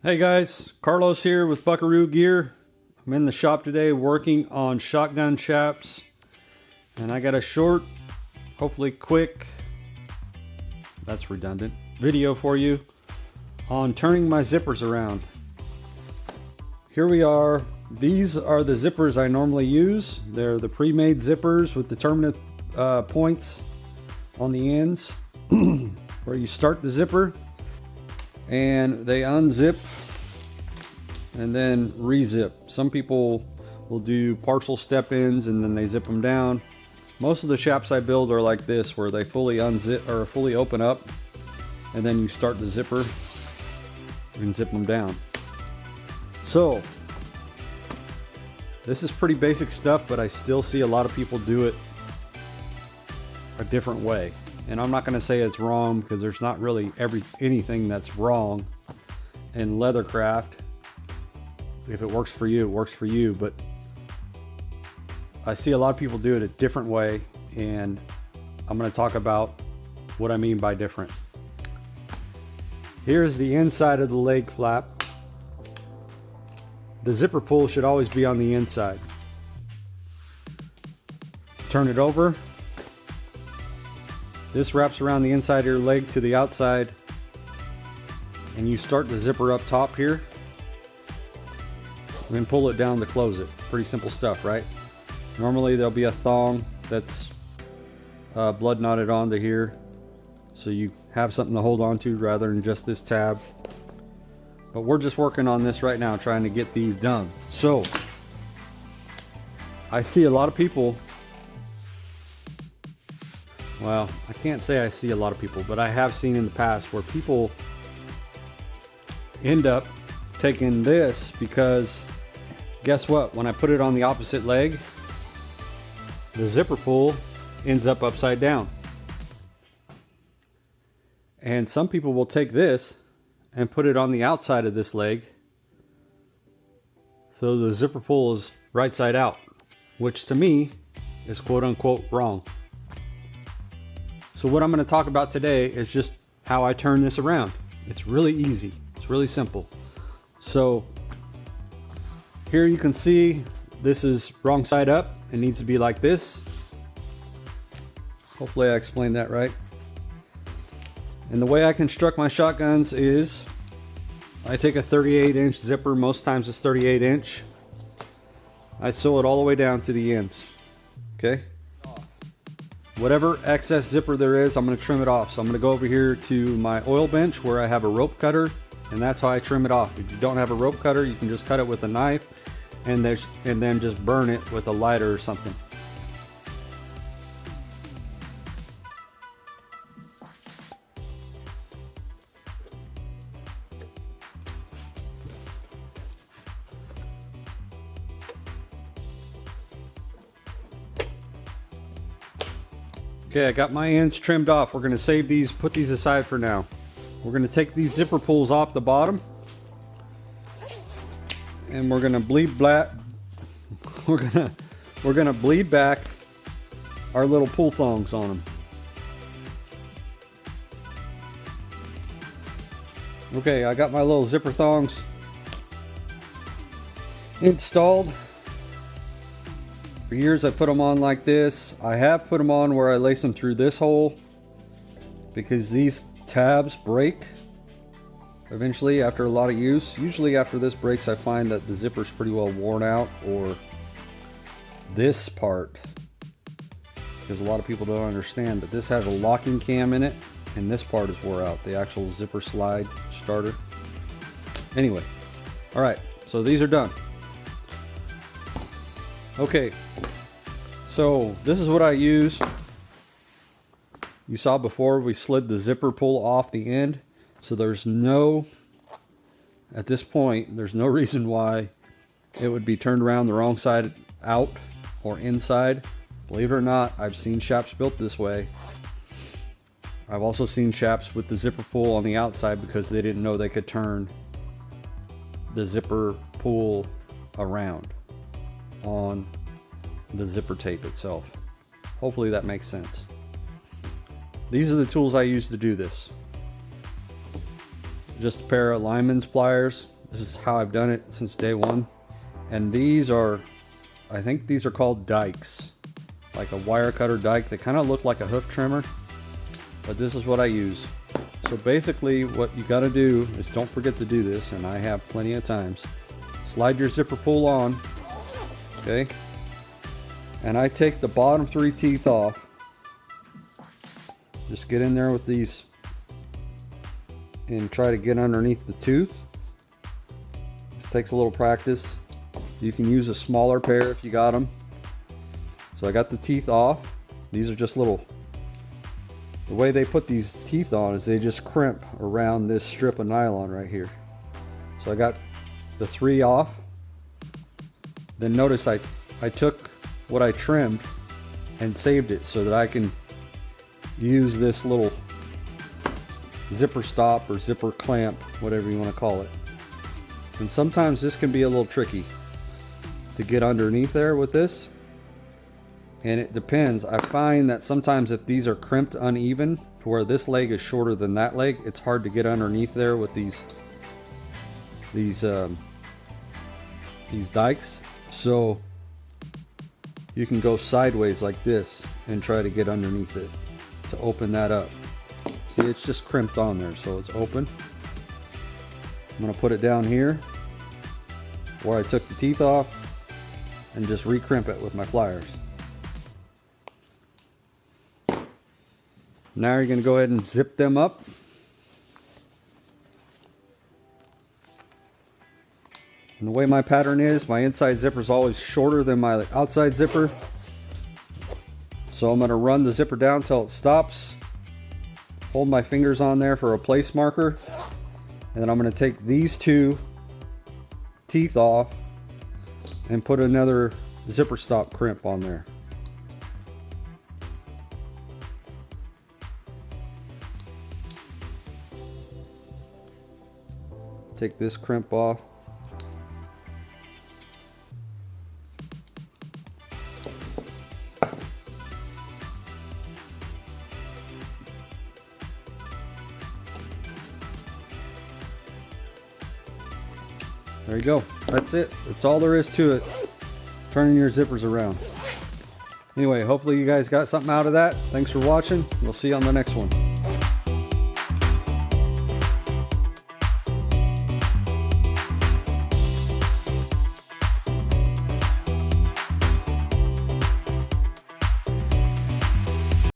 Hey guys, Carlos here with BuckarooGear. I'm in the shop today working on shotgun chaps, and I got a short, hopefully quick, that's redundant, video for you on turning my zippers around. Here we are. These are the zippers I normally use. They're the pre-made zippers with determinate points on the ends where you start the zipper and they unzip and then rezip. Some people will do partial step ins and then they zip them down. Most of the chaps I build are like this, where they fully unzip or fully open up and then you start the zipper and zip them down. So this is pretty basic stuff, but I still see a lot of people do it a different way. And I'm not going to say it's wrong, because there's not really anything that's wrong in leathercraft. If it works for you, it works for you. But I see a lot of people do it a different way, and I'm going to talk about what I mean by different. Here's the inside of the leg flap. The zipper pull should always be on the inside. Turn it over. This wraps around the inside of your leg to the outside, and you start the zipper up top here and then pull it down to close it. Pretty simple stuff, right? Normally there'll be a thong that's blood knotted onto here, so you have something to hold on to rather than just this tab. But we're just working on this right now, trying to get these done. So I see a lot of people, well, I can't say I see a lot of people, but I have seen in the past where people end up taking this, because guess what? When I put it on the opposite leg, the zipper pull ends up upside down. And some people will take this and put it on the outside of this leg, so the zipper pull is right side out, which to me is quote unquote wrong. So what I'm going to talk about today is just how I turn this around. It's really easy. It's really simple. So here you can see this is wrong side up. It needs to be like this. Hopefully I explained that right. And the way I construct my shotguns is I take a 38-inch zipper. Most times it's 38-inch. I sew it all the way down to the ends. Okay? Whatever excess zipper there is, I'm going to trim it off. So I'm going to go over here to my oil bench where I have a rope cutter, and that's how I trim it off. If you don't have a rope cutter, you can just cut it with a knife and then just burn it with a lighter or something. Okay, I got my ends trimmed off. We're going to save these, put these aside for now. We're going to take these zipper pulls off the bottom, and we're going to bleed black. We're going to bleed back our little pull thongs on them. Okay, I got my little zipper thongs installed. For years I put them on like this. I have put them on where I lace them through this hole, because these tabs break eventually after a lot of use. Usually after this breaks, I find that the zipper's pretty well worn out, or this part, because a lot of people don't understand that this has a locking cam in it, and this part is wore out, the actual zipper slide starter. Anyway, all right, so these are done. Okay, so this is what I use. You saw before we slid the zipper pull off the end, so there's no, at this point, there's no reason why it would be turned around the wrong side out or inside. Believe it or not, I've seen chaps built this way. I've also seen chaps with the zipper pull on the outside because they didn't know they could turn the zipper pull around on the zipper tape itself. Hopefully that makes sense. These are the tools I use to do this. Just a pair of lineman's pliers, This is how I've done it since day one. And these are, I think these are called dikes, like a wire cutter dike. They kind of look like a hoof trimmer, but this is what I use. So basically what you got to do is, don't forget to do this, and I have plenty of times. Slide your zipper pull on, okay? And I take the bottom 3 teeth off. Just get in there with these and try to get underneath the tooth. This takes a little practice. You can use a smaller pair if you got them. So I got the teeth off. These are just little, the way they put these teeth on is they just crimp around this strip of nylon right here. So I got the 3 off. Then notice I took what I trimmed and saved it so that I can use this little zipper stop or zipper clamp, whatever you want to call it. And sometimes this can be a little tricky to get underneath there with this, and it depends. I find that sometimes if these are crimped uneven to where this leg is shorter than that leg, it's hard to get underneath there with these dikes. So you can go sideways like this and try to get underneath it to open that up. See, it's just crimped on there, so it's open. I'm gonna put it down here where I took the teeth off and just recrimp it with my pliers. Now you're gonna go ahead and zip them up. And the way my pattern is, my inside zipper is always shorter than my outside zipper. So I'm gonna run the zipper down till it stops. Hold my fingers on there for a place marker. And then I'm gonna take these 2 teeth off and put another zipper stop crimp on there. Take this crimp off. There you go. That's it. That's all there is to it. Turning your zippers around. Anyway, hopefully you guys got something out of that. Thanks for watching. We'll see you on the next one.